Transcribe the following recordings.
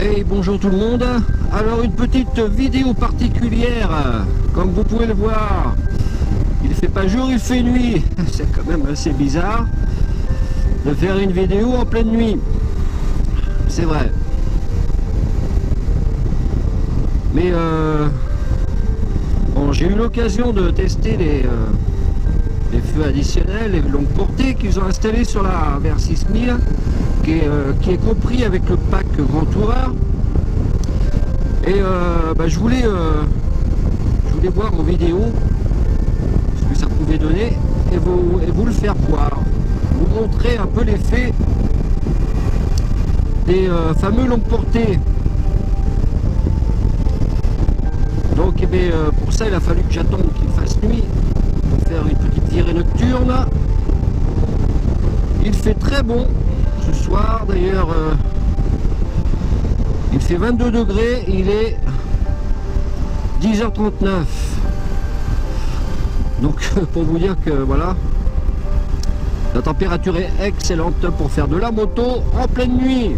Hey, bonjour tout le monde. Alors une petite vidéo particulière, comme vous pouvez le voir. Il fait pas jour, il fait nuit. C'est quand même assez bizarre de faire une vidéo en pleine nuit. C'est vrai. Mais bon, j'ai eu l'occasion de tester les feux additionnels, les longues portées qu'ils ont installés sur la VR6000, qui est compris avec le pack Grand Tourer. Et je voulais voir en vidéo ce que ça pouvait donner et vous le faire voir, vous montrer un peu l'effet des fameux longues portées. Donc pour ça il a fallu que j'attende qu'il fasse nuit pour faire une petite virée nocturne. Il fait très bon ce soir d'ailleurs, il fait 22 degrés, il est 10h39. Donc pour vous dire que voilà, la température est excellente pour faire de la moto en pleine nuit.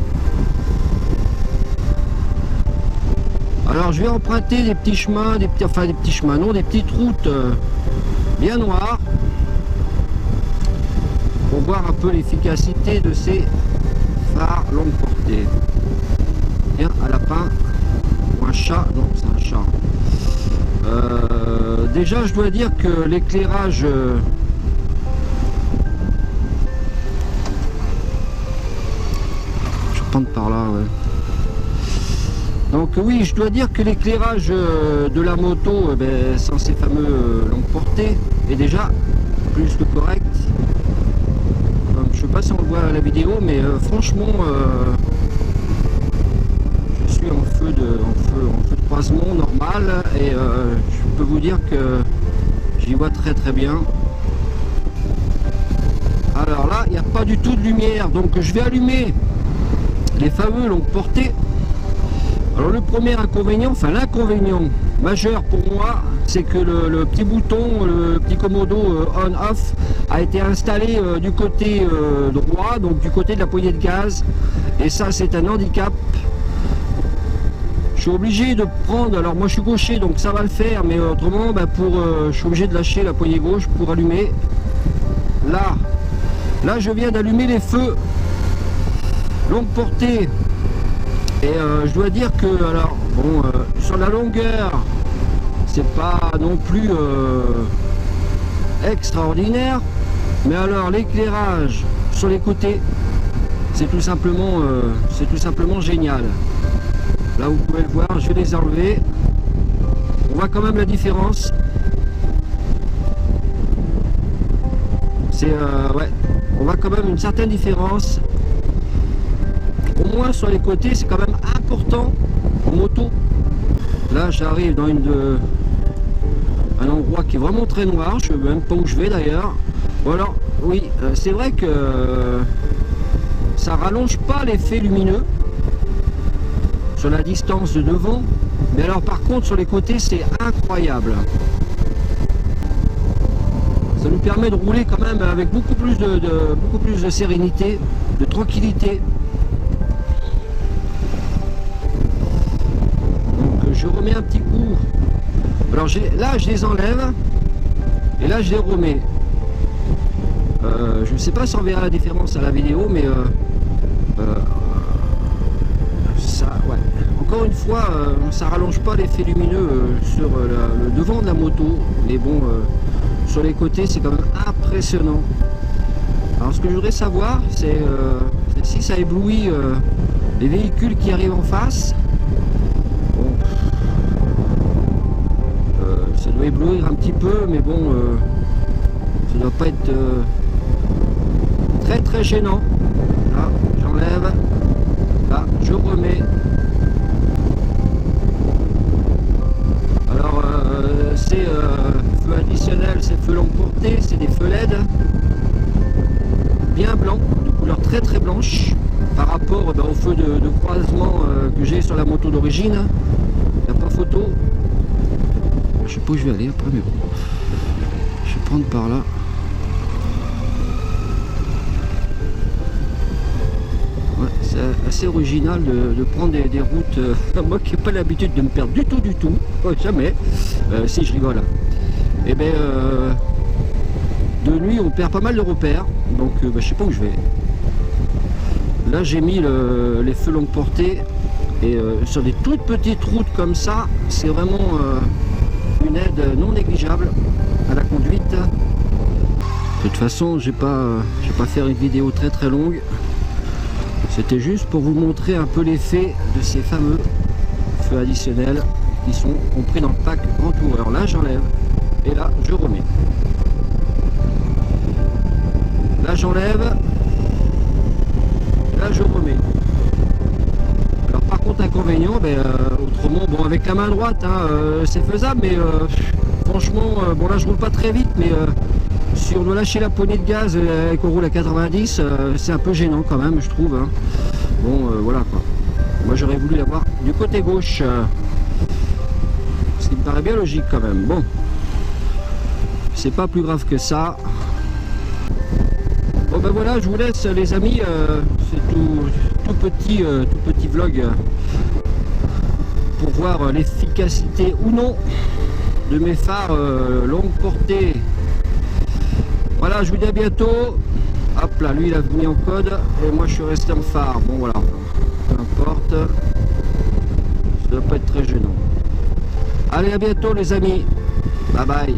Alors je vais emprunter des petits chemins, des petites routes bien noires pour voir un peu l'efficacité de ces phares longue portée. Bien, un lapin ou un chat, non c'est un chat. Déjà je dois dire que l'éclairage je vais prendre par là, ouais. Donc oui, je dois dire que l'éclairage de la moto sans ces fameux longues portées est déjà plus que correct. Je sais pas si on le voit à la vidéo, mais franchement je suis en feu de croisement normal et je peux vous dire que j'y vois très très bien. Alors là, il n'y a pas du tout de lumière, donc je vais allumer les fameux longues portées. Alors le premier inconvénient, enfin l'inconvénient majeur pour moi, c'est que le petit bouton, le petit commodo on-off a été installé du côté droit, donc du côté de la poignée de gaz, et ça c'est un handicap. Je suis obligé de prendre, alors moi je suis gaucher donc ça va le faire, mais autrement je suis obligé de lâcher la poignée gauche pour allumer. Là je viens d'allumer les feux longue portée. Et je dois dire que alors bon, sur la longueur c'est pas non plus extraordinaire, mais alors l'éclairage sur les côtés c'est tout simplement génial. Là vous pouvez le voir, je vais les enlever, on voit quand même la différence. C'est ouais, on voit quand même une certaine différence. Au moins sur les côtés c'est quand même important en moto. Là j'arrive dans un endroit qui est vraiment très noir, je ne sais même pas où je vais d'ailleurs. Bon alors oui, c'est vrai que ça rallonge pas l'effet lumineux sur la distance de devant, mais alors par contre sur les côtés c'est incroyable. Ça nous permet de rouler quand même avec beaucoup plus de sérénité, de tranquillité. Je remets un petit coup. Alors là je les enlève et là je les remets. Je ne sais pas si on verra la différence à la vidéo, mais ça, ouais. Encore une fois, ça rallonge pas l'effet lumineux sur le devant de la moto, mais bon, sur les côtés c'est quand même impressionnant. Alors ce que je voudrais savoir, c'est si ça éblouit les véhicules qui arrivent en face. Ça doit éblouir un petit peu, mais bon, ça doit pas être très très gênant. Là, j'enlève, là, je remets. Alors, c'est feu additionnel, c'est feu longue portée, c'est des feux LED bien blancs, de couleur très très blanche, par rapport au feu de croisement que j'ai sur la moto d'origine. Il n'y a pas photo. Je sais pas où je vais aller après, mais bon, je vais prendre par là. Ouais, assez original de prendre des routes. Moi qui n'ai pas l'habitude de me perdre du tout, jamais, si je rigole. Et bien, de nuit on perd pas mal de repères, donc je sais pas où je vais. Là j'ai mis les feux longue portée, et sur des toutes petites routes comme ça, c'est vraiment une aide non négligeable à la conduite. De toute façon, je vais pas faire une vidéo très longue. C'était juste pour vous montrer un peu l'effet de ces fameux feux additionnels qui sont compris dans le pack Grand Tourer. Là j'enlève et là je remets. Là j'enlève, là je remets. Alors par contre inconvénient, autrement, bon avec la main droite c'est faisable, mais franchement, bon là je roule pas très vite, mais si on doit lâcher la poignée de gaz et qu'on roule à 90, c'est un peu gênant quand même, je trouve. Hein. Bon, voilà quoi. Moi j'aurais voulu l'avoir du côté gauche. Ce qui me paraît bien logique quand même. Bon, c'est pas plus grave que ça. Bon ben voilà, je vous laisse les amis. C'est tout petit vlog pour voir l'efficacité ou non de mes phares longue portée. Voilà, je vous dis à bientôt. Hop là, lui il a mis en code et moi je suis resté en phare. Bon voilà, peu importe. Ça doit pas être très gênant. Allez, à bientôt les amis. Bye bye.